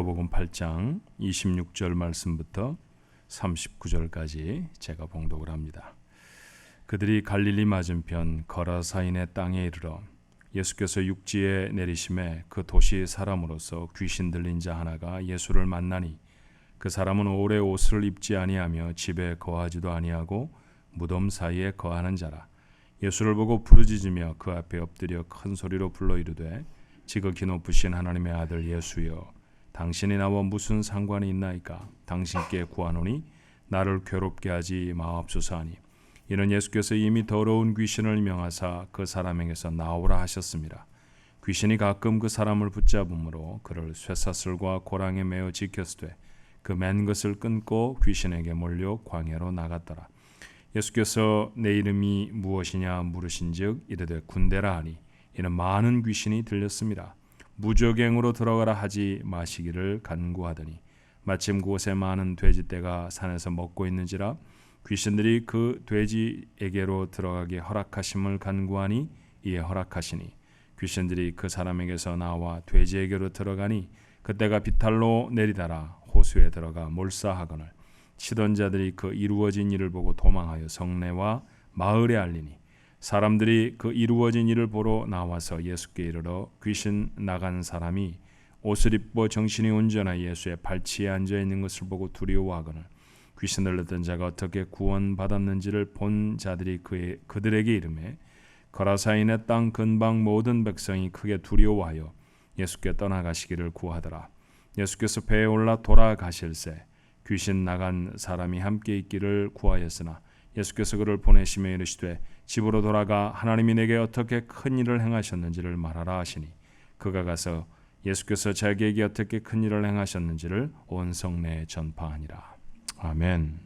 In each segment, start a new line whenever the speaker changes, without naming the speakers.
누가복음 8장 26절 말씀부터 39절까지 제가 봉독을 합니다. 그들이 갈릴리 맞은편 거라사인의 땅에 이르러 예수께서 육지에 내리심에 그 도시 사람으로서 귀신 들린 자 하나가 예수를 만나니 그 사람은 오래 옷을 입지 아니하며 집에 거하지도 아니하고 무덤 사이에 거하는 자라. 예수를 보고 부르짖으며 그 앞에 엎드려 큰 소리로 불러 이르되 지극히 높으신 하나님의 아들 예수여, 당신이 나와 무슨 상관이 있나이까? 당신께 구하노니 나를 괴롭게 하지 마옵소서 하니, 이는 예수께서 이미 더러운 귀신을 명하사 그 사람에게서 나오라 하셨습니다. 귀신이 가끔 그 사람을 붙잡음으로 그를 쇠사슬과 고랑에 매어 지켰으되 그 맨 것을 끊고 귀신에게 몰려 광야로 나갔더라. 예수께서 내 이름이 무엇이냐 물으신즉 이르되 군대라 하니, 이는 많은 귀신이 들렸습니다. 무적행으로 들어가라 하지 마시기를 간구하더니 마침 그곳에 많은 돼지떼가 산에서 먹고 있는지라 귀신들이 그 돼지에게로 들어가게 허락하심을 간구하니 이에 허락하시니 귀신들이 그 사람에게서 나와 돼지에게로 들어가니 그때가 비탈로 내리다라 호수에 들어가 몰사하거늘 치던 자들이 그 이루어진 일을 보고 도망하여 성내와 마을에 알리니 사람들이 그 이루어진 일을 보러 나와서 예수께 이르러 귀신 나간 사람이 옷을 입고 정신이 온전하여 예수의 발치에 앉아 있는 것을 보고 두려워하거늘 귀신 들렸던 자가 어떻게 구원받았는지를 본 자들이 그들에게 이르매 거라사인의 땅 근방 모든 백성이 크게 두려워하여 예수께 떠나가시기를 구하더라. 예수께서 배에 올라 돌아가실새 귀신 나간 사람이 함께 있기를 구하였으나 예수께서 그를 보내시며 이르시되 집으로 돌아가 하나님이 내게 어떻게 큰 일을 행하셨는지를 말하라 하시니 그가 가서 예수께서 자기에게 어떻게 큰 일을 행하셨는지를 온 성내에 전파하니라. 아멘.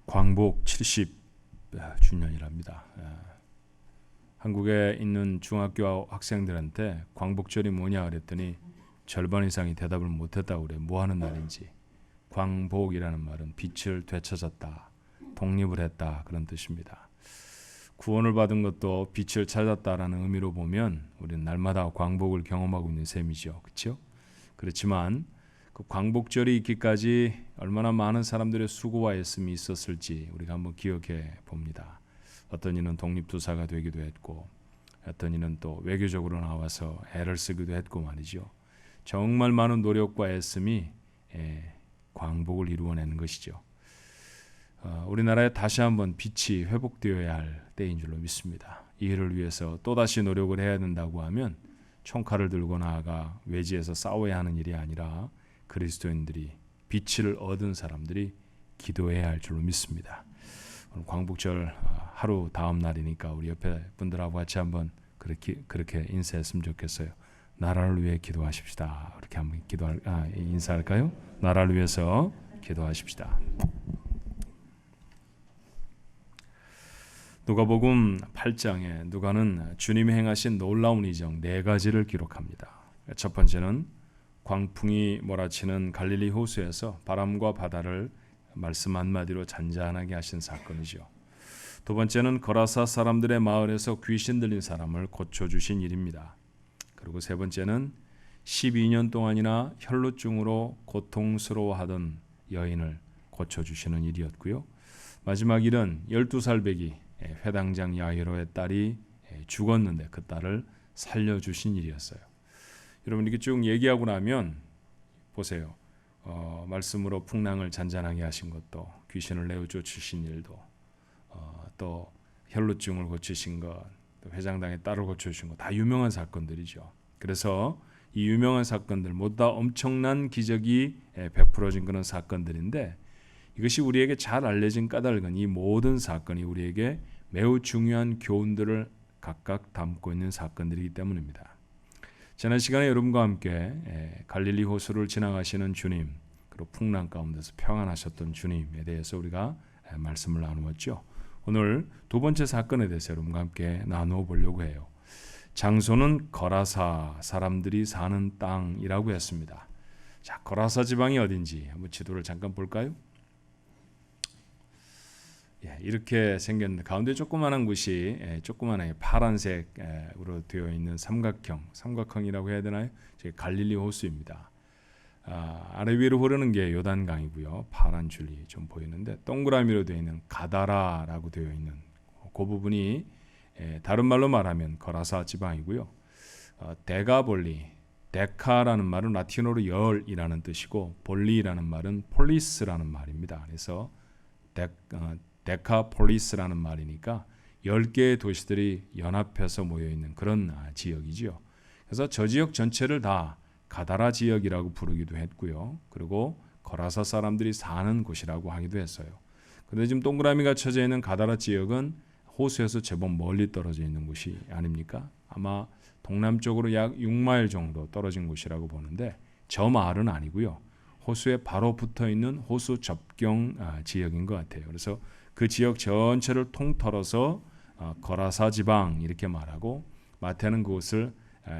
광복 70주년이랍니다. 한국에 있는 중학교 학생들한테 광복절이 뭐냐 그랬더니 절반 이상이 대답을 못했다고 그래요. 뭐 하는 날인지. 광복이라는 말은 빛을 되찾았다, 독립을 했다 그런 뜻입니다. 구원을 받은 것도 빛을 찾았다라는 의미로 보면 우리는 날마다 광복을 경험하고 있는 셈이죠. 그렇죠? 그렇지만 그 광복절이 있기까지 얼마나 많은 사람들의 수고와 애씀이 있었을지 우리가 한번 기억해 봅니다. 어떤 이는 독립투사가 되기도 했고 어떤 이는 또 외교적으로 나와서 애를 쓰기도 했고 말이죠. 정말 많은 노력과 애씀이 광복을 이루어내는 것이죠. 우리나라에 다시 한번 빛이 회복되어야 할 때인 줄로 믿습니다. 이 일을 위해서 또다시 노력을 해야 된다고 하면 총칼을 들고 나아가 외지에서 싸워야 하는 일이 아니라 그리스도인들이 빛을 얻은 사람들이 기도해야 할 줄로 믿습니다. 오늘 광복절 하루 다음 날이니까 우리 옆에 분들하고 같이 한번 그렇게 인사했으면 좋겠어요. 나라를 위해 기도하십시다. 이렇게 한번 인사할까요? 나라를 위해서 기도하십시다. 누가복음 8장에 누가는 주님이 행하신 놀라운 이정 4가지를 기록합니다. 첫 번째는 광풍이 몰아치는 갈릴리 호수에서 바람과 바다를 말씀 한마디로 잔잔하게 하신 사건이죠. 두 번째는 거라사 사람들의 마을에서 귀신 들린 사람을 고쳐주신 일입니다. 그리고 세 번째는 12년 동안이나 혈루증으로 고통스러워하던 여인을 고쳐주시는 일이었고요. 마지막 일은 12살 배기 회당장 야이로의 딸이 죽었는데 그 딸을 살려주신 일이었어요. 여러분 이렇게 쭉 얘기하고 나면 보세요. 말씀으로 풍랑을 잔잔하게 하신 것도, 귀신을 내어 쫓으신 일도, 또 혈루증을 고치신 것, 또 회장당의 딸을 고쳐주신 것, 다 유명한 사건들이죠. 그래서 이 유명한 사건들 모두 다 엄청난 기적이 베풀어진 그런 사건들인데, 이것이 우리에게 잘 알려진 까닭은 이 모든 사건이 우리에게 매우 중요한 교훈들을 각각 담고 있는 사건들이기 때문입니다. 지난 시간에 여러분과 함께 갈릴리 호수를 지나가시는 주님, 그리고 풍랑 가운데서 평안하셨던 주님에 대해서 우리가 말씀을 나누었죠. 오늘 두 번째 사건에 대해서 여러분과 함께 나누어 보려고 해요. 장소는 거라사 사람들이 사는 땅이라고 했습니다. 자, 거라사 지방이 어딘지 한번 지도를 잠깐 볼까요? 이렇게 생겼는데 가운데 조그마한 곳이 조그마한 파란색으로 되어 있는 삼각형이라고 해야 되나요? 갈릴리 호수입니다. 아래 위로 흐르는 게 요단강이고요. 파란 줄이 좀 보이는데 동그라미로 되어 있는 가다라라고 되어 있는 그 부분이 다른 말로 말하면 거라사 지방이고요. 데가볼리, 데카라는 말은 라틴어로 열이라는 뜻이고 볼리라는 말은 폴리스라는 말입니다. 그래서 데카폴리스라는 말이니까 10개의 도시들이 연합해서 모여있는 그런 지역이지요. 그래서 저 지역 전체를 다 가다라 지역이라고 부르기도 했고요. 그리고 거라사 사람들이 사는 곳이라고 하기도 했어요. 그런데 지금 동그라미가 쳐져 있는 가다라 지역은 호수에서 제법 멀리 떨어져 있는 곳이 아닙니까? 아마 동남쪽으로 약 6마일 정도 떨어진 곳이라고 보는데 저 마을은 아니고요. 호수에 바로 붙어 있는 호수 접경 지역인 것 같아요. 그래서 그 지역 전체를 통틀어서 거라사 지방 이렇게 말하고 마태는 그곳을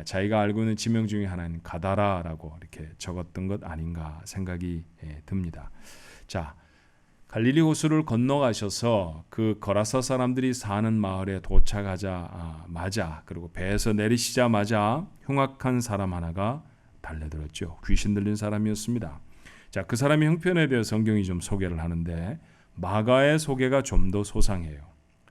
자기가 알고 있는 지명 중에 하나인 가다라라고 이렇게 적었던 것 아닌가 생각이 듭니다. 자, 갈릴리 호수를 건너가셔서 그 거라사 사람들이 사는 마을에 도착하자마자 그리고 배에서 내리시자마자 흉악한 사람 하나가 달려들었죠. 귀신 들린 사람이었습니다. 자, 그 사람의 형편에 대해 성경이 좀 소개를 하는데 마가의 소개가 좀 더 소상해요.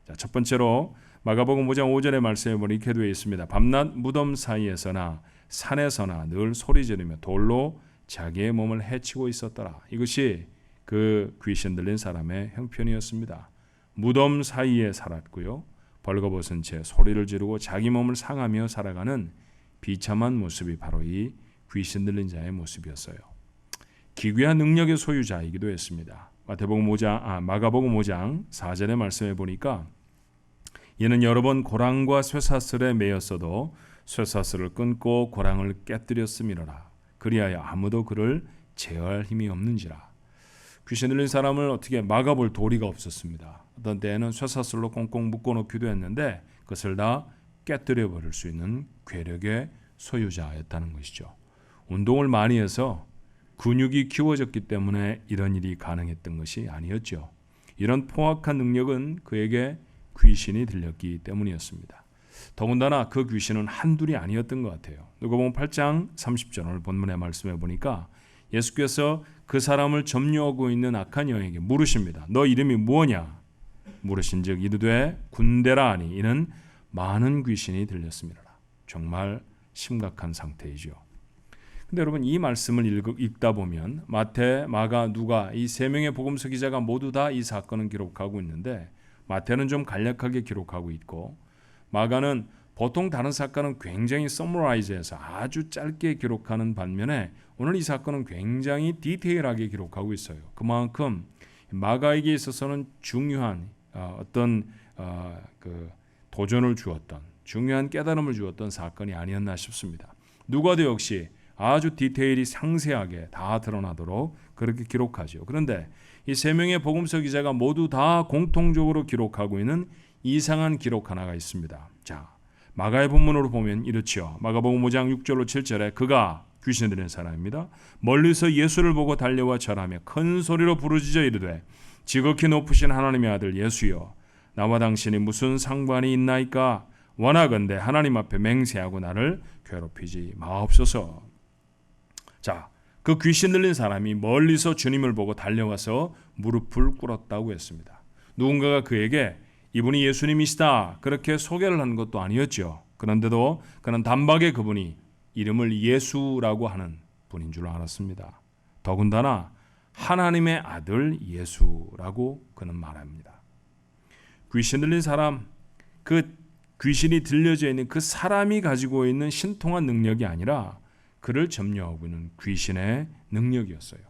자, 첫 번째로 마가복음 5장 5절의 말씀에 보니 이렇게 되어 있습니다. 밤낮 무덤 사이에서나 산에서나 늘 소리 지르며 돌로 자기의 몸을 해치고 있었더라. 이것이 그 귀신 들린 사람의 형편이었습니다. 무덤 사이에 살았고요. 벌거벗은 채 소리를 지르고 자기 몸을 상하며 살아가는 비참한 모습이 바로 이 귀신 들린 자의 모습이었어요. 기괴한 능력의 소유자이기도 했습니다. 마가복음 5장 4절의 말씀에 보니까 이는 여러 번 고랑과 쇠사슬에 매였어도 쇠사슬을 끊고 고랑을 깨뜨렸음이로라. 그리하여 아무도 그를 제어할 힘이 없는지라. 귀신 들린 사람을 어떻게 막아볼 도리가 없었습니다. 어떤 때에는 쇠사슬로 꽁꽁 묶어놓기도 했는데 그것을 다 깨뜨려 버릴 수 있는 괴력의 소유자였다는 것이죠. 운동을 많이 해서 근육이 키워졌기 때문에 이런 일이 가능했던 것이 아니었죠. 이런 포악한 능력은 그에게 귀신이 들렸기 때문이었습니다. 더군다나 그 귀신은 한둘이 아니었던 것 같아요. 누가복음 8장 30절 오늘 본문의 말씀에 보니까 예수께서 그 사람을 점유하고 있는 악한 영에게 물으십니다. 너 이름이 무엇냐? 물으신즉 이르되 군대라 하니 이는 많은 귀신이 들렸습니다. 정말 심각한 상태이죠. 근데 여러분 이 말씀을 읽다 보면 마태, 마가, 누가 이 세 명의 복음서 기자가 모두 다 이 사건을 기록하고 있는데 마태는 좀 간략하게 기록하고 있고 마가는 보통 다른 사건은 굉장히 서머라이즈해서 아주 짧게 기록하는 반면에 오늘 이 사건은 굉장히 디테일하게 기록하고 있어요. 그만큼 마가에게 있어서는 중요한 어떤 그 도전을 주었던 중요한 깨달음을 주었던 사건이 아니었나 싶습니다. 누가도 역시 아주 디테일이 상세하게 다 드러나도록 그렇게 기록하죠. 그런데 이 세 명의 복음서 기자가 모두 다 공통적으로 기록하고 있는 이상한 기록 하나가 있습니다. 자, 마가의 본문으로 보면 이렇죠. 마가복음 5장 6절로 7절에 그가 귀신 들린 사람입니다. 멀리서 예수를 보고 달려와 절하며 큰 소리로 부르짖어 이르되 지극히 높으신 하나님의 아들 예수여 나와 당신이 무슨 상관이 있나이까 원하건대 하나님 앞에 맹세하고 나를 괴롭히지 마옵소서. 자, 그 귀신 들린 사람이 멀리서 주님을 보고 달려와서 무릎을 꿇었다고 했습니다. 누군가가 그에게 이분이 예수님이시다 그렇게 소개를 한 것도 아니었죠. 그런데도 그는 단박에 그분이 이름을 예수라고 하는 분인 줄 알았습니다. 더군다나 하나님의 아들 예수라고 그는 말합니다. 귀신 들린 사람, 그 귀신이 들려져 있는 그 사람이 가지고 있는 신통한 능력이 아니라 그를 점유하고 있는 귀신의 능력이었어요.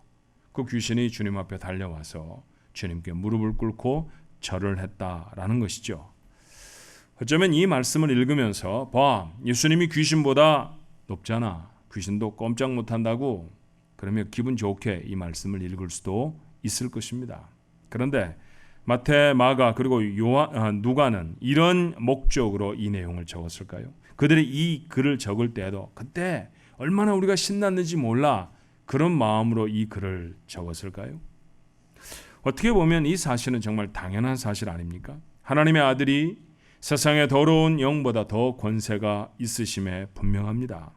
그 귀신이 주님 앞에 달려와서 주님께 무릎을 꿇고 절을 했다라는 것이죠. 어쩌면 이 말씀을 읽으면서 봐, 예수님이 귀신보다 높잖아. 귀신도 꼼짝 못한다고 그러면 기분 좋게 이 말씀을 읽을 수도 있을 것입니다. 그런데 마태, 마가 그리고 누가는 이런 목적으로 이 내용을 적었을까요? 그들이 이 글을 적을 때에도 그때 얼마나 우리가 신났는지 몰라 그런 마음으로 이 글을 적었을까요? 어떻게 보면 이 사실은 정말 당연한 사실 아닙니까? 하나님의 아들이 세상의 더러운 영보다 더 권세가 있으심에 분명합니다.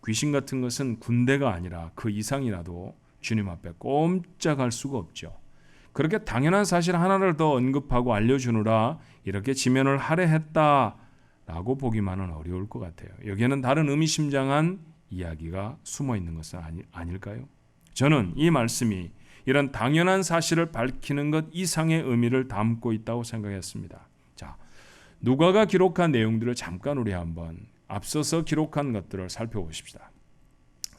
귀신 같은 것은 군대가 아니라 그 이상이라도 주님 앞에 꼼짝할 수가 없죠. 그렇게 당연한 사실 하나를 더 언급하고 알려주느라 이렇게 지면을 할애했다라고 보기만은 어려울 것 같아요. 여기에는 다른 의미심장한 이야기가 숨어 있는 것은 아닐까요? 저는 이 말씀이 이런 당연한 사실을 밝히는 것 이상의 의미를 담고 있다고 생각했습니다. 자, 누가가 기록한 내용들을 잠깐 우리 한번 앞서서 기록한 것들을 살펴보십시다.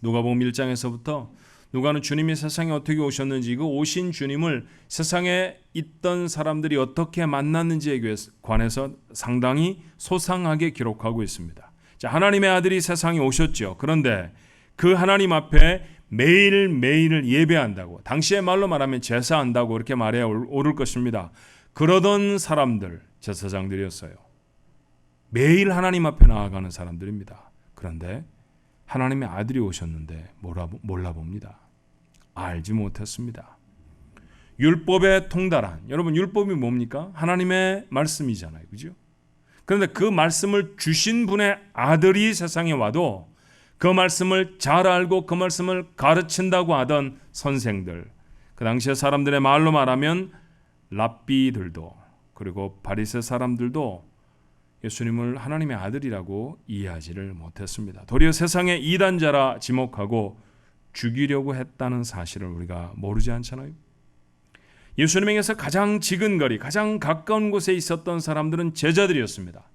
누가복음 1장에서부터 누가는 주님이 세상에 어떻게 오셨는지, 그 오신 주님을 세상에 있던 사람들이 어떻게 만났는지에 관해서 상당히 소상하게 기록하고 있습니다. 자, 하나님의 아들이 세상에 오셨죠. 그런데 그 하나님 앞에 매일매일을 예배한다고, 당시의 말로 말하면 제사한다고 그렇게 말해야 옳을 것입니다. 그러던 사람들, 제사장들이었어요. 매일 하나님 앞에 나아가는 사람들입니다. 그런데 하나님의 아들이 오셨는데 몰라봅니다. 알지 못했습니다. 율법에 통달한, 여러분 율법이 뭡니까? 하나님의 말씀이잖아요. 그죠? 그런데 그 말씀을 주신 분의 아들이 세상에 와도 그 말씀을 잘 알고 그 말씀을 가르친다고 하던 선생들, 그 당시의 사람들의 말로 말하면 랍비들도, 그리고 바리새 사람들도 예수님을 하나님의 아들이라고 이해하지를 못했습니다. 도리어 세상의 이단자라 지목하고 죽이려고 했다는 사실을 우리가 모르지 않잖아요. 예수님에게서 가장 지근거리, 가장 가까운 곳에 있었던 사람들은 제자들이었습니다.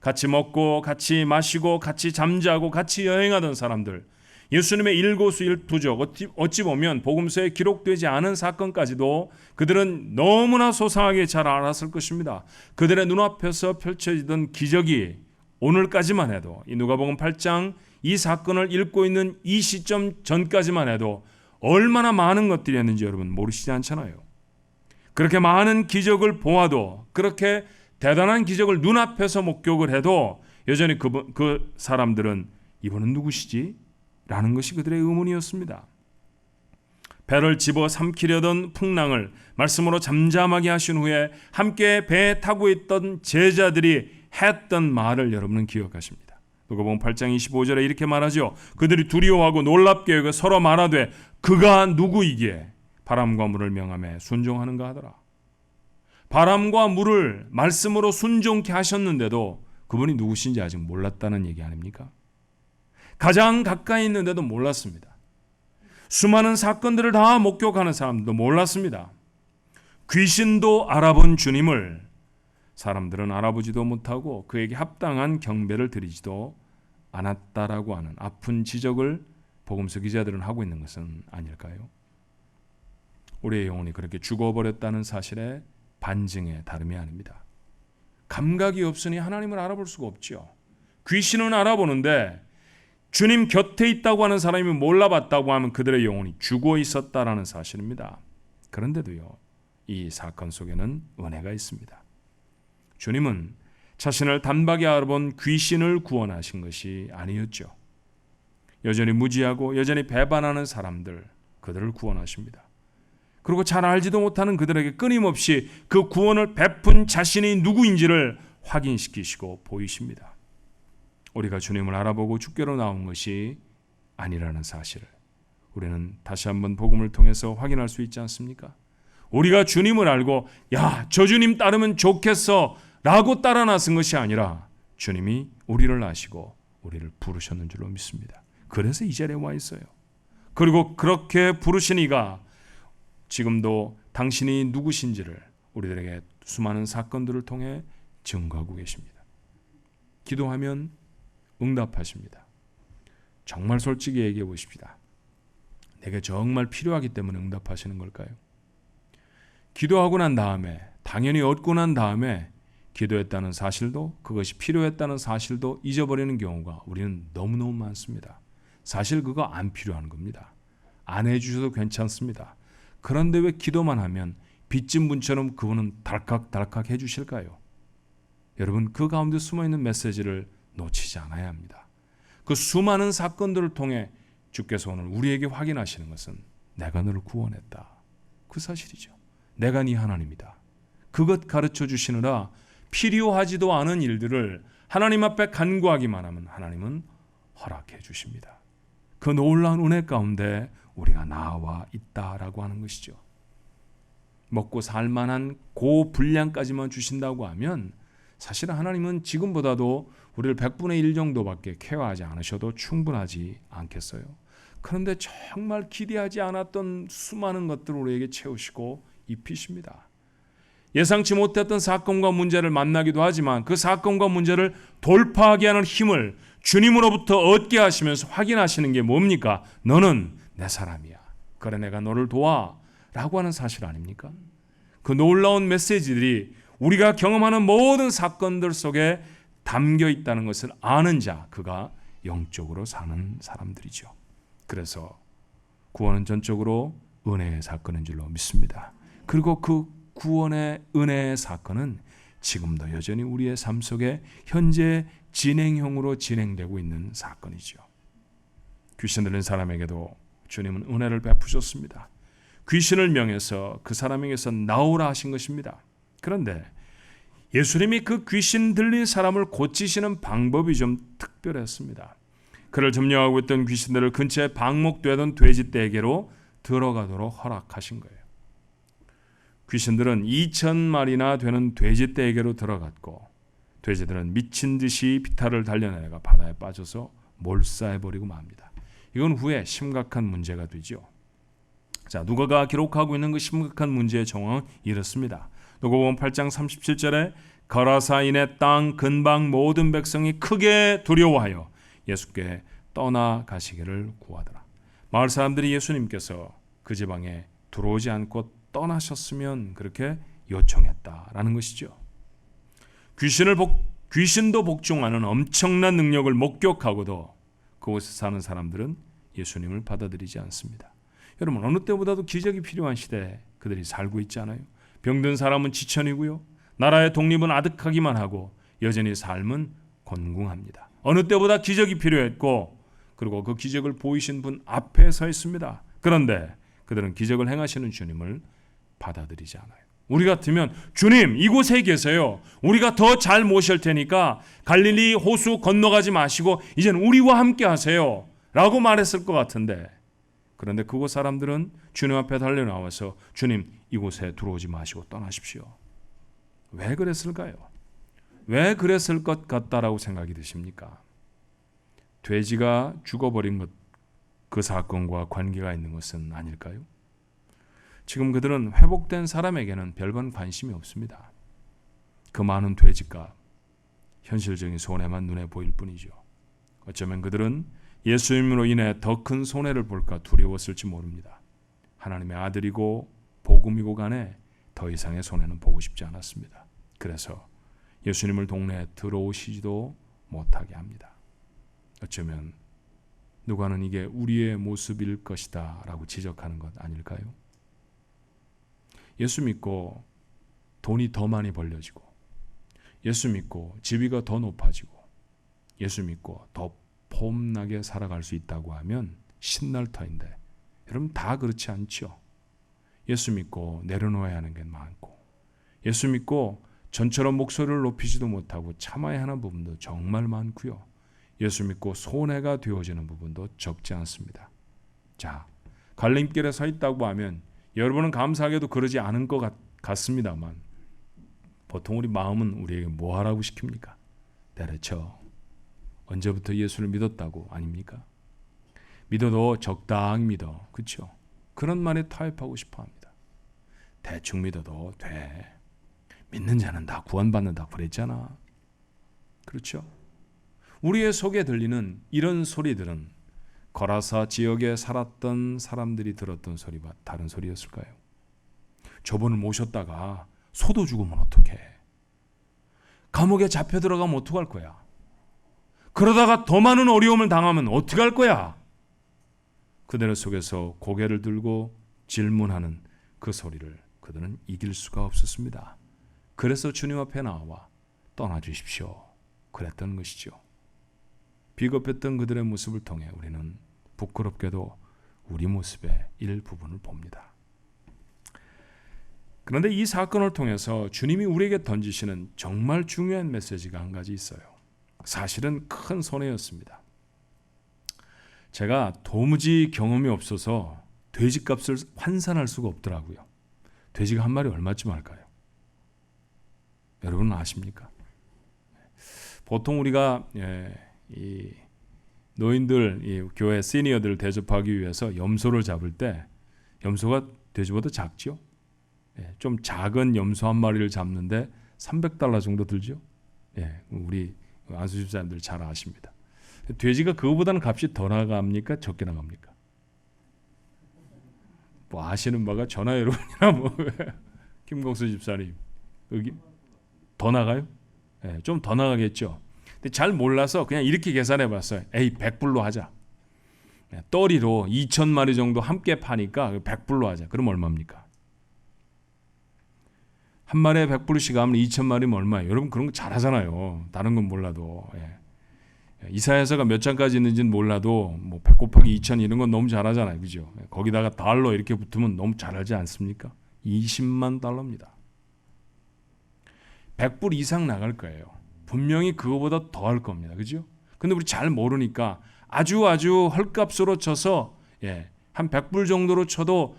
같이 먹고 같이 마시고 같이 잠자고 같이 여행하던 사람들, 예수님의 일거수일투족, 어찌 보면 복음서에 기록되지 않은 사건까지도 그들은 너무나 소상하게 잘 알았을 것입니다. 그들의 눈앞에서 펼쳐지던 기적이 오늘까지만 해도, 이 누가복음 8장 이 사건을 읽고 있는 이 시점 전까지만 해도 얼마나 많은 것들이었는지 여러분 모르시지 않잖아요. 그렇게 많은 기적을 보아도, 그렇게 대단한 기적을 눈앞에서 목격을 해도 여전히 그 사람들은 이분은 누구시지? 라는 것이 그들의 의문이었습니다. 배를 집어 삼키려던 풍랑을 말씀으로 잠잠하게 하신 후에 함께 배에 타고 있던 제자들이 했던 말을 여러분은 기억하십니다. 누가복음 8장 25절에 이렇게 말하죠. 그들이 두려워하고 놀랍게 여겨 서로 말하되 그가 누구이기에 바람과 물을 명하며 순종하는가 하더라. 바람과 물을 말씀으로 순종케 하셨는데도 그분이 누구신지 아직 몰랐다는 얘기 아닙니까? 가장 가까이 있는데도 몰랐습니다. 수많은 사건들을 다 목격하는 사람들도 몰랐습니다. 귀신도 알아본 주님을 사람들은 알아보지도 못하고 그에게 합당한 경배를 드리지도 않았다라고 하는 아픈 지적을 복음서 기자들은 하고 있는 것은 아닐까요? 우리의 영혼이 그렇게 죽어버렸다는 사실에 반증에 다름이 아닙니다. 감각이 없으니 하나님을 알아볼 수가 없죠. 귀신은 알아보는데 주님 곁에 있다고 하는 사람이 몰라봤다고 하면 그들의 영혼이 죽어 있었다라는 사실입니다. 그런데도요, 이 사건 속에는 은혜가 있습니다. 주님은 자신을 단박에 알아본 귀신을 구원하신 것이 아니었죠. 여전히 무지하고 여전히 배반하는 사람들, 그들을 구원하십니다. 그리고 잘 알지도 못하는 그들에게 끊임없이 그 구원을 베푼 자신이 누구인지를 확인시키시고 보이십니다. 우리가 주님을 알아보고 주께로 나온 것이 아니라는 사실을 우리는 다시 한번 복음을 통해서 확인할 수 있지 않습니까? 우리가 주님을 알고 야, 저 주님 따르면 좋겠어 라고 따라 나선 것이 아니라 주님이 우리를 아시고 우리를 부르셨는 줄로 믿습니다. 그래서 이 자리에 와 있어요. 그리고 그렇게 부르신 이가 지금도 당신이 누구신지를 우리들에게 수많은 사건들을 통해 증거하고 계십니다. 기도하면 응답하십니다. 정말 솔직히 얘기해 보십시다. 내게 정말 필요하기 때문에 응답하시는 걸까요? 기도하고 난 다음에, 당연히 얻고 난 다음에 기도했다는 사실도, 그것이 필요했다는 사실도 잊어버리는 경우가 우리는 너무너무 많습니다. 사실 그거 안 필요한 겁니다. 안 해주셔도 괜찮습니다. 그런데 왜 기도만 하면 빚진 분처럼 그분은 달칵달칵 해주실까요? 여러분, 그 가운데 숨어있는 메시지를 놓치지 않아야 합니다. 그 수많은 사건들을 통해 주께서 오늘 우리에게 확인하시는 것은 내가 너를 구원했다. 그 사실이죠. 내가 네 하나님이다. 그것 가르쳐 주시느라 필요하지도 않은 일들을 하나님 앞에 간구하기만 하면 하나님은 허락해 주십니다. 그 놀라운 은혜 가운데 우리가 나와 있다라고 하는 것이죠. 먹고 살만한 그 분량까지만 주신다고 하면 사실은 하나님은 지금보다도 우리를 100분의 1 정도밖에 케어하지 않으셔도 충분하지 않겠어요. 그런데 정말 기대하지 않았던 수많은 것들을 우리에게 채우시고 입히십니다. 예상치 못했던 사건과 문제를 만나기도 하지만 그 사건과 문제를 돌파하게 하는 힘을 주님으로부터 얻게 하시면서 확인하시는 게 뭡니까? 너는 내 사람이야. 그래 내가 너를 도와 라고 하는 사실 아닙니까? 그 놀라운 메시지들이 우리가 경험하는 모든 사건들 속에 담겨 있다는 것을 아는 자, 그가 영적으로 사는 사람들이죠. 그래서 구원은 전적으로 은혜의 사건인 줄로 믿습니다. 그리고 그 구원의 은혜의 사건은 지금도 여전히 우리의 삶 속에 현재 진행형으로 진행되고 있는 사건이죠. 귀신 들린 사람에게도 주님은 은혜를 베푸셨습니다. 귀신을 명해서 그 사람에게서 나오라 하신 것입니다. 그런데 예수님이 그 귀신 들린 사람을 고치시는 방법이 좀 특별했습니다. 그를 점령하고 있던 귀신들을 근처에 방목되던 돼지떼에게로 들어가도록 허락하신 거예요. 귀신들은 2,000마리나 되는 돼지떼에게로 들어갔고 돼지들은 미친 듯이 비탈을 달려내다가 바다에 빠져서 몰사해버리고 맙니다. 이건 후에 심각한 문제가 되죠. 자, 누가가 기록하고 있는 그 심각한 문제의 정황은 이렇습니다. 누가복음 8장 37절에 거라사인의 땅 근방 모든 백성이 크게 두려워하여 예수께 떠나가시기를 구하더라. 마을 사람들이 예수님께서 그 지방에 들어오지 않고 떠나셨으면 그렇게 요청했다라는 것이죠. 귀신도 복종하는 엄청난 능력을 목격하고도 그곳에 사는 사람들은 예수님을 받아들이지 않습니다. 여러분, 어느 때보다도 기적이 필요한 시대에 그들이 살고 있지 않아요? 병든 사람은 지천이고요. 나라의 독립은 아득하기만 하고 여전히 삶은 곤궁합니다. 어느 때보다 기적이 필요했고 그리고 그 기적을 보이신 분 앞에 서 있습니다. 그런데 그들은 기적을 행하시는 주님을 받아들이지 않아요. 우리 같으면 주님 이곳에 계세요. 우리가 더 잘 모실 테니까 갈릴리 호수 건너가지 마시고 이젠 우리와 함께 하세요 라고 말했을 것 같은데, 그런데 그곳 사람들은 주님 앞에 달려나와서 주님 이곳에 들어오지 마시고 떠나십시오. 왜 그랬을까요? 왜 그랬을 것 같다라고 생각이 드십니까? 돼지가 죽어버린 것, 그 사건과 관계가 있는 것은 아닐까요? 지금 그들은 회복된 사람에게는 별반 관심이 없습니다. 그 많은 돼지값, 현실적인 손해만 눈에 보일 뿐이죠. 어쩌면 그들은 예수님으로 인해 더 큰 손해를 볼까 두려웠을지 모릅니다. 하나님의 아들이고 복음이고 간에 더 이상의 손해는 보고 싶지 않았습니다. 그래서 예수님을 동네에 들어오시지도 못하게 합니다. 어쩌면 누가는 이게 우리의 모습일 것이다 라고 지적하는 것 아닐까요? 예수 믿고 돈이 더 많이 벌려지고, 예수 믿고 지위가 더 높아지고, 예수 믿고 더 폼나게 살아갈 수 있다고 하면 신날 터인데, 여러분 다 그렇지 않죠. 예수 믿고 내려놓아야 하는 게 많고, 예수 믿고 전처럼 목소리를 높이지도 못하고 참아야 하는 부분도 정말 많고요. 예수 믿고 손해가 되어지는 부분도 적지 않습니다. 자, 갈림길에 서 있다고 하면 여러분은 감사하게도 그러지 않은 것 같습니다만 보통 우리 마음은 우리에게 뭐 하라고 시킵니까? 때려쳐. 언제부터 예수를 믿었다고 아닙니까? 믿어도 적당히 믿어. 그렇죠? 그런 말에 타협하고 싶어합니다. 대충 믿어도 돼. 믿는 자는 다 구원받는다 그랬잖아. 그렇죠? 우리의 속에 들리는 이런 소리들은 거라사 지역에 살았던 사람들이 들었던 소리와 다른 소리였을까요? 저분을 모셨다가 소도 죽으면 어떡해? 감옥에 잡혀 들어가면 어떡할 거야? 그러다가 더 많은 어려움을 당하면 어떡할 거야? 그들 속에서 고개를 들고 질문하는 그 소리를 그들은 이길 수가 없었습니다. 그래서 주님 앞에 나와 떠나주십시오 그랬던 것이죠. 비겁했던 그들의 모습을 통해 우리는 부끄럽게도 우리 모습의 일부분을 봅니다. 그런데 이 사건을 통해서 주님이 우리에게 던지시는 정말 중요한 메시지가 한 가지 있어요. 사실은 큰 손해였습니다. 제가 도무지 경험이 없어서 돼지값을 환산할 수가 없더라고요. 돼지가 한 마리 얼마쯤 할까요? 여러분은 아십니까? 보통 우리가 이 노인들, 이 교회 시니어들을 대접하기 위해서 염소를 잡을 때 염소가 돼지보다 작죠? 좀 작은 염소 한 마리를 잡는데 $300 정도 들죠? 우리 안수집 사람들 잘 아십니다. 돼지가 그거보다는 값이 더 나갑니까? 적게 나갑니까? 뭐 아시는 바가 전화 여러분이나 뭐 김공수 집사님 여기 더 나가요? 좀 더 나가겠죠. 근데 잘 몰라서 그냥 이렇게 계산해 봤어요. 100불로 하자. 떠리로 2,000마리 정도 함께 파니까 100불로 하자. 그럼 얼마입니까? 한 마리에 100불씩 하면 2,000마리면 얼마예요? 여러분 그런 거 잘하잖아요. 다른 건 몰라도. 이사야서가 몇 장까지 있는지는 몰라도 뭐 100 곱하기 2,000 이런 건 너무 잘하잖아요. 그죠? 거기다가 달러 이렇게 붙으면 너무 잘하지 않습니까? 20만 달러입니다. 100불 이상 나갈 거예요. 분명히 그거보다 더 할 겁니다. 그죠? 근데 우리 잘 모르니까 아주 헐값으로 쳐서 한 100불 정도로 쳐도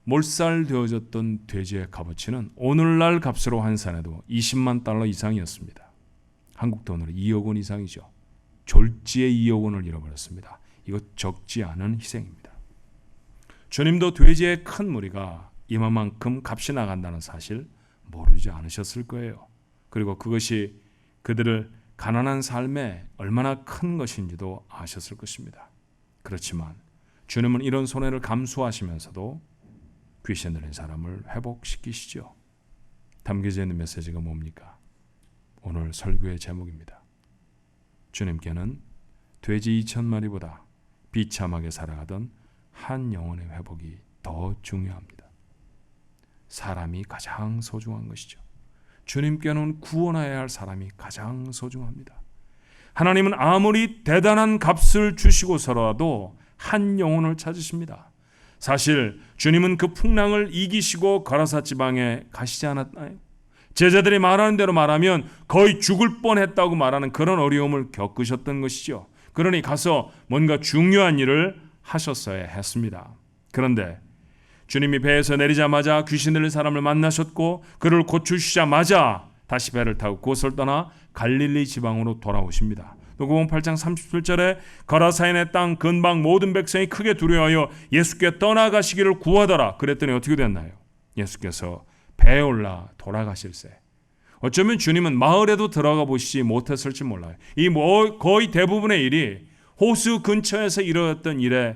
몰살되어졌던 돼지의 값어치는 오늘날 값으로 환산해도 20만 달러 이상이었습니다. 한국 돈으로 2억 원 이상이죠. 졸지에 2억 원을 잃어버렸습니다. 이거 적지 않은 희생입니다. 주님도 돼지의 큰 무리가 이만큼 값이 나간다는 사실 모르지 않으셨을 거예요. 그리고 그것이 그들을 가난한 삶에 얼마나 큰 것인지도 아셨을 것입니다. 그렇지만 주님은 이런 손해를 감수하시면서도 귀신 들린 사람을 회복시키시죠. 담겨져 있는 메시지가 뭡니까? 오늘 설교의 제목입니다. 주님께는 돼지 2,000마리보다 비참하게 살아가던 한 영혼의 회복이 더 중요합니다. 사람이 가장 소중한 것이죠. 주님께는 구원해야 할 사람이 가장 소중합니다. 하나님은 아무리 대단한 값을 주시고서라도 한 영혼을 찾으십니다. 사실 주님은 그 풍랑을 이기시고 가라사 지방에 가시지 않았나요? 제자들이 말하는 대로 말하면 거의 죽을 뻔했다고 말하는 그런 어려움을 겪으셨던 것이죠. 그러니 가서 뭔가 중요한 일을 하셨어야 했습니다. 그런데 주님이 배에서 내리자마자 귀신 들린 사람을 만나셨고 그를 고치시자마자 다시 배를 타고 그곳을 떠나 갈릴리 지방으로 돌아오십니다. 누가복음 8장 37절에 거라사인의 땅 근방 모든 백성이 크게 두려워하여 예수께 떠나가시기를 구하더라. 그랬더니 어떻게 됐나요? 예수께서 배에 올라 돌아가실세. 어쩌면 주님은 마을에도 들어가 보시지 못했을지 몰라요. 이 거의 대부분의 일이 호수 근처에서 이루어졌던 일에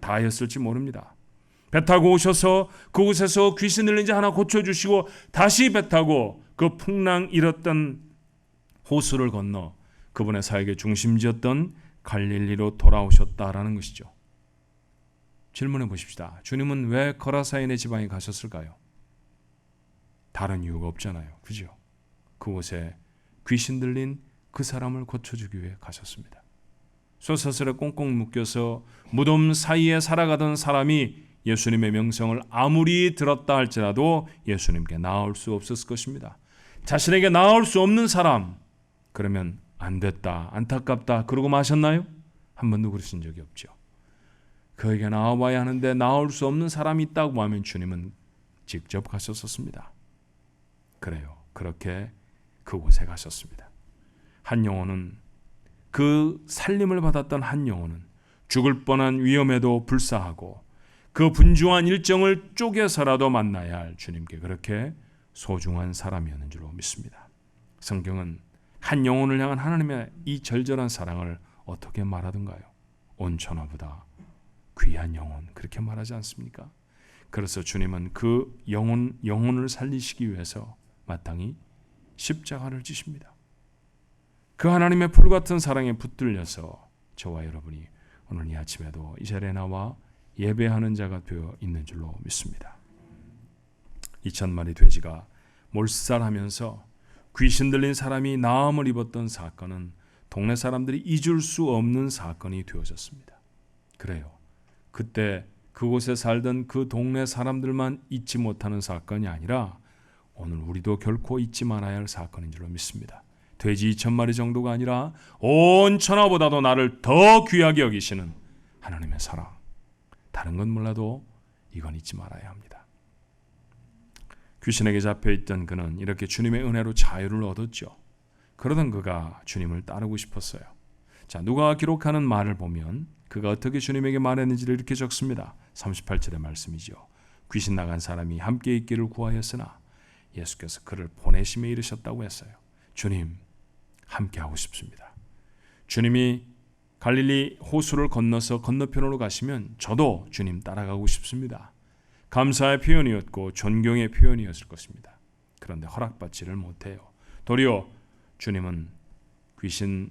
다였을지 모릅니다. 배 타고 오셔서 그곳에서 귀신 들린 자 하나 고쳐주시고 다시 배 타고 그 풍랑 일었던 호수를 건너 그분의 사역의 중심지였던 갈릴리로 돌아오셨다라는 것이죠. 질문해 보십시다. 주님은 왜 거라사인의 지방에 가셨을까요? 다른 이유가 없잖아요. 그죠? 그곳에 귀신 들린 그 사람을 고쳐주기 위해 가셨습니다. 쇠사슬에 꽁꽁 묶여서 무덤 사이에 살아가던 사람이 예수님의 명성을 아무리 들었다 할지라도 예수님께 나올 수 없었을 것입니다. 자신에게 나올 수 없는 사람, 그러면 안 됐다, 안타깝다 그러고 마셨나요? 한 번도 그러신 적이 없죠. 그에게 나와봐야 하는데 나올 수 없는 사람이 있다고 하면 주님은 직접 가셨었습니다. 그래요. 그렇게 그곳에 가셨습니다. 한 영혼은 그 살림을 받았던 한 영혼은 죽을 뻔한 위험에도 불사하고 그 분주한 일정을 쪼개서라도 만나야 할 주님께 그렇게 소중한 사람이었는 줄로 믿습니다. 성경은 한 영혼을 향한 하나님의 이 절절한 사랑을 어떻게 말하던가요? 온 천하보다 귀한 영혼 그렇게 말하지 않습니까? 그래서 주님은 그 영혼을 살리시기 위해서 마땅히 십자가를 지십니다. 그 하나님의 불같은 사랑에 붙들려서 저와 여러분이 오늘 이 아침에도 이 자리에 나와 예배하는 자가 되어 있는 줄로 믿습니다. 2,000마리 돼지가 몰살하면서 귀신 들린 사람이 나음을 입었던 사건은 동네 사람들이 잊을 수 없는 사건이 되어졌습니다. 그래요. 그때 그곳에 살던 그 동네 사람들만 잊지 못하는 사건이 아니라 오늘 우리도 결코 잊지 말아야 할 사건인 줄로 믿습니다. 돼지 2,000마리 정도가 아니라 온 천하보다도 나를 더 귀하게 여기시는 하나님의 사랑. 다른 건 몰라도 이건 잊지 말아야 합니다. 귀신에게 잡혀있던 그는 이렇게 주님의 은혜로 자유를 얻었죠. 그러던 그가 주님을 따르고 싶었어요. 자, 누가가 기록하는 말을 보면 그가 어떻게 주님에게 말했는지를 이렇게 적습니다. 38절의 말씀이죠. 귀신 나간 사람이 함께 있기를 구하였으나 예수께서 그를 보내심에 이르셨다고 했어요. 주님, 함께 하고 싶습니다. 주님이 갈릴리 호수를 건너서 건너편으로 가시면 저도 주님 따라가고 싶습니다. 감사의 표현이었고 존경의 표현이었을 것입니다. 그런데 허락받지를 못해요. 도리어 주님은 귀신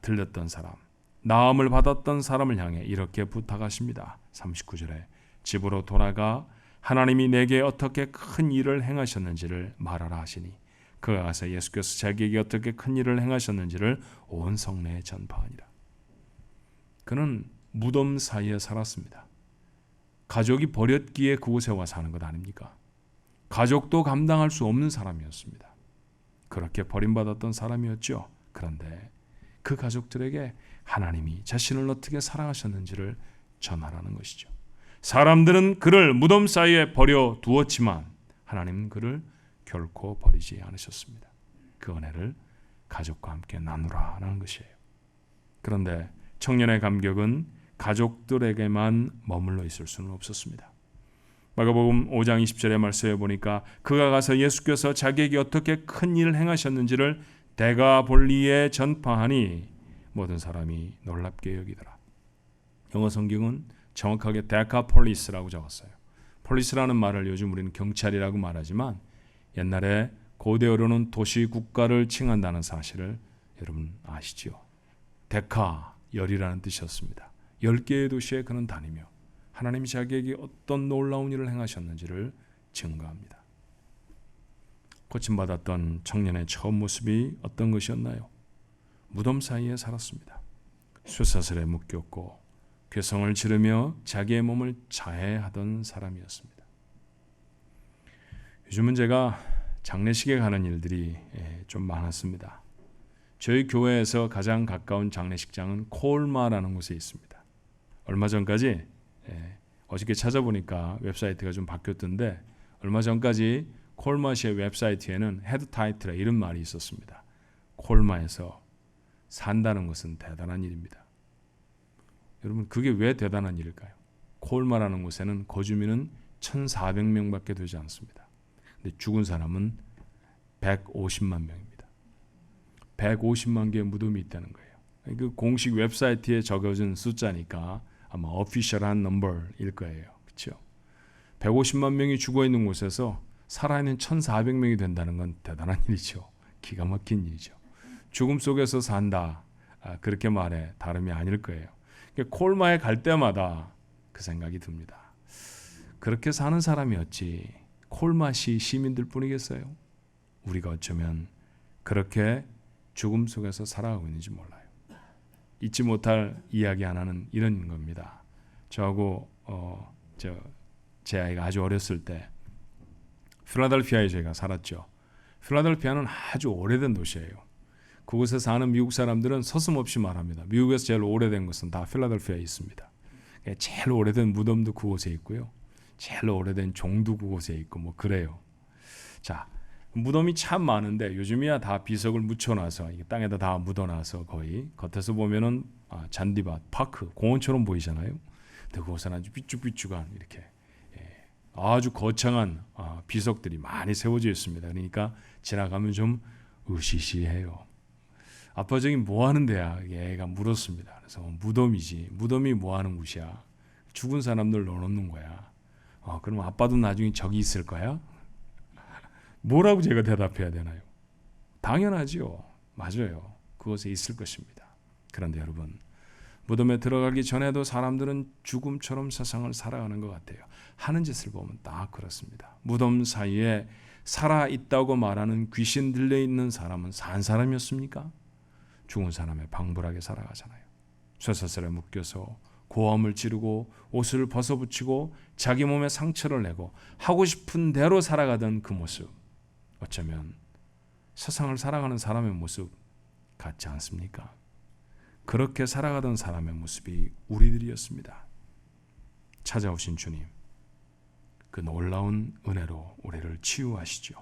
들렸던 사람, 나음을 받았던 사람을 향해 이렇게 부탁하십니다. 39절에 집으로 돌아가 하나님이 내게 어떻게 큰 일을 행하셨는지를 말하라 하시니 그가 가서 예수께서 자기에게 어떻게 큰 일을 행하셨는지를 온 성내에 전파하니라. 그는 무덤 사이에 살았습니다. 가족이 버렸기에 그곳에 와 사는 것 아닙니까? 가족도 감당할 수 없는 사람이었습니다. 그렇게 버림받았던 사람이었죠. 그런데 그 가족들에게 하나님이 자신을 어떻게 사랑하셨는지를 전하라는 것이죠. 사람들은 그를 무덤 사이에 버려 두었지만 하나님은 그를 결코 버리지 않으셨습니다. 그 은혜를 가족과 함께 나누라는 것이에요. 그런데 청년의 감격은 가족들에게만 머물러 있을 수는 없었습니다. 마가복음 5장 20절의 말씀에 보니까 그가 가서 예수께서 자기에게 어떻게 큰 일을 행하셨는지를 데가볼리에 전파하니 모든 사람이 놀랍게 여기더라. 영어 성경은 정확하게 데카폴리스라고 적었어요. 폴리스라는 말을 요즘 우리는 경찰이라고 말하지만 옛날에 고대어로는 도시 국가를 칭한다는 사실을 여러분 아시죠? 데카, 열이라는 뜻이었습니다. 10개의 도시에 그는 다니며 하나님이 자기에게 어떤 놀라운 일을 행하셨는지를 증거합니다. 고침받았던 청년의 처음 모습이 어떤 것이었나요? 무덤 사이에 살았습니다. 쇠사슬에 묶였고 괴성을 지르며 자기의 몸을 자해하던 사람이었습니다. 요즘은 제가 장례식에 가는 일들이 좀 많았습니다. 저희 교회에서 가장 가까운 장례식장은 콜마라는 곳에 있습니다. 얼마 전까지 어저께 찾아보니까 웹사이트가 좀 바뀌었던데 얼마 전까지 콜마시의 웹사이트에는 헤드 타이틀에 이런 말이 있었습니다. 콜마에서 산다는 것은 대단한 일입니다. 여러분 그게 왜 대단한 일일까요? 콜마라는 곳에는 거주민은 1,400명밖에 되지 않습니다. 근데 죽은 사람은 150만 명입니다. 150만 개의 무덤이 있다는 거예요. 그 공식 웹사이트에 적어진 숫자니까 아마 어피셜한 넘버일 거예요. 그렇죠? 150만 명이 죽어 있는 곳에서 살아있는 1,400명이 된다는 건 대단한 일이죠. 기가 막힌 일이죠. 죽음 속에서 산다. 그렇게 말해 다름이 아닐 거예요. 콜마에 갈 때마다 그 생각이 듭니다. 그렇게 사는 사람이었지 콜마시 시민들 뿐이겠어요? 우리가 어쩌면 그렇게 죽음 속에서 살아가고 있는지 몰라요. 잊지 못할 이야기 하나는 이런 겁니다. 저하고 제 아이가 아주 어렸을 때 필라델피아에 저희가 살았죠. 필라델피아는 아주 오래된 도시예요. 그곳에 사는 미국 사람들은 서슴없이 말합니다. 미국에서 제일 오래된 것은 다 필라델피아에 있습니다. 제일 오래된 무덤도 그곳에 있고요. 제일 오래된 종도 그곳에 있고 뭐 그래요. 자, 무덤이 참 많은데 요즘이야 다 비석을 묻혀놔서 땅에다 다 묻어놔서 거의 겉에서 보면은 잔디밭, 파크, 공원처럼 보이잖아요. 근데 그곳은 아주 삐쭉삐쭉한 이렇게 아주 거창한 비석들이 많이 세워져 있습니다. 그러니까 지나가면 좀 으시시해요. 아빠 저기 뭐 하는 데야? 얘가 물었습니다. 그래서 무덤이지. 무덤이 뭐 하는 곳이야? 죽은 사람들 넣어놓는 거야. 그럼 아빠도 나중에 저기 있을 거야? 뭐라고 제가 대답해야 되나요? 당연하지요. 맞아요. 그곳에 있을 것입니다. 그런데 여러분, 무덤에 들어가기 전에도 사람들은 죽음처럼 세상을 살아가는 것 같아요. 하는 짓을 보면 딱 그렇습니다. 무덤 사이에 살아있다고 말하는 귀신 들려있는 사람은 산 사람이었습니까? 죽은 사람의 방불하게 살아가잖아요. 쇠사슬에 묶여서 고함을 지르고 옷을 벗어붙이고 자기 몸에 상처를 내고 하고 싶은 대로 살아가던 그 모습, 어쩌면 세상을 살아가는 사람의 모습 같지 않습니까? 그렇게 살아가던 사람의 모습이 우리들이었습니다. 찾아오신 주님, 그 놀라운 은혜로 우리를 치유하시죠.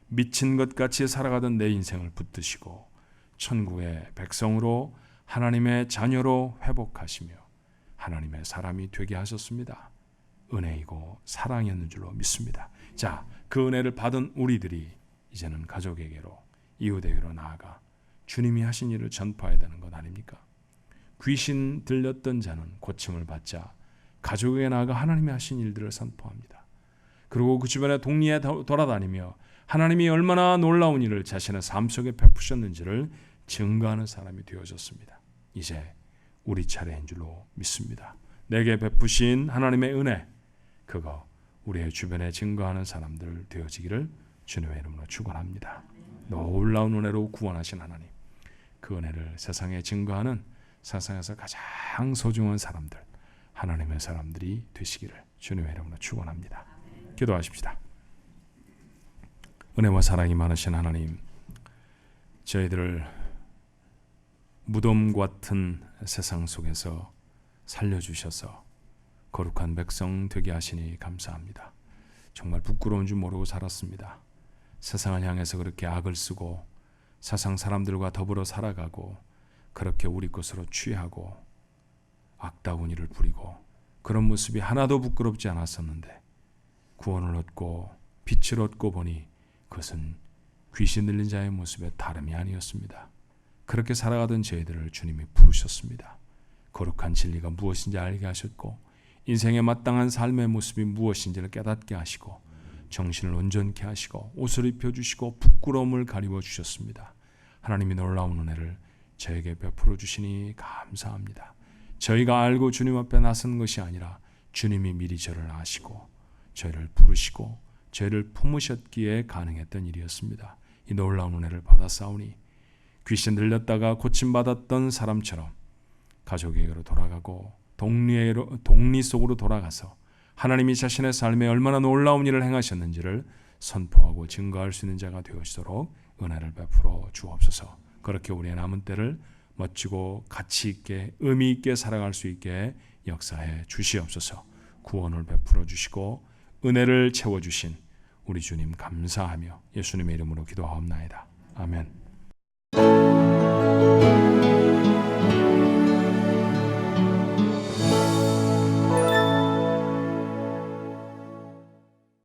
미친 것 같이 살아가던 내 인생을 붙드시고 천국의 백성으로 하나님의 자녀로 회복하시며 하나님의 사람이 되게 하셨습니다. 은혜이고 사랑이었는 줄로 믿습니다. 자, 그 은혜를 받은 우리들이 이제는 가족에게로, 이웃에게로 나아가 주님이 하신 일을 전파해야 되는 것 아닙니까? 귀신 들렸던 자는 고침을 받자 가족에게 나아가 하나님이 하신 일들을 선포합니다. 그리고 그 주변에 동리에 돌아다니며 하나님이 얼마나 놀라운 일을 자신의 삶 속에 베푸셨는지를 증거하는 사람이 되어졌습니다. 이제 우리 차례인 줄로 믿습니다. 내게 베푸신 하나님의 은혜, 그거 우리의 주변에 증거하는 사람들 되어지기를 주님의 이름으로 축원합니다. 놀라운 은혜로 구원하신 하나님, 그 은혜를 세상에 증거하는 세상에서 가장 소중한 사람들, 하나님의 사람들이 되시기를 주님의 이름으로 축원합니다. 기도하십시다. 은혜와 사랑이 많으신 하나님, 저희들을 무덤 같은 세상 속에서 살려주셔서 거룩한 백성 되게 하시니 감사합니다. 정말 부끄러운 줄 모르고 살았습니다. 세상을 향해서 그렇게 악을 쓰고 세상 사람들과 더불어 살아가고 그렇게 우리 것으로 취하고 악다운 일을 부리고 그런 모습이 하나도 부끄럽지 않았었는데 구원을 얻고 빛을 얻고 보니 그것은 귀신 들린 자의 모습에 다름이 아니었습니다. 그렇게 살아가던 저희들을 주님이 부르셨습니다. 거룩한 진리가 무엇인지 알게 하셨고 인생에 마땅한 삶의 모습이 무엇인지를 깨닫게 하시고 정신을 온전케 하시고 옷을 입혀주시고 부끄러움을 가리워 주셨습니다. 하나님이 놀라운 은혜를 저에게 베풀어 주시니 감사합니다. 저희가 알고 주님 앞에 나선 것이 아니라 주님이 미리 저를 아시고 저희를 부르시고 저희를 품으셨기에 가능했던 일이었습니다. 이 놀라운 은혜를 받았사오니 귀신 들렸다가 고침받았던 사람처럼 가족에게로 돌아가고 동리 속으로 돌아가서 하나님이 자신의 삶에 얼마나 놀라운 일을 행하셨는지를 선포하고 증거할 수 있는 자가 되어지도록 은혜를 베풀어 주옵소서. 그렇게 우리의 남은 때를 멋지고 가치 있게 의미 있게 살아갈 수 있게 역사해 주시옵소서. 구원을 베풀어 주시고 은혜를 채워주신 우리 주님 감사하며 예수님의 이름으로 기도하옵나이다. 아멘.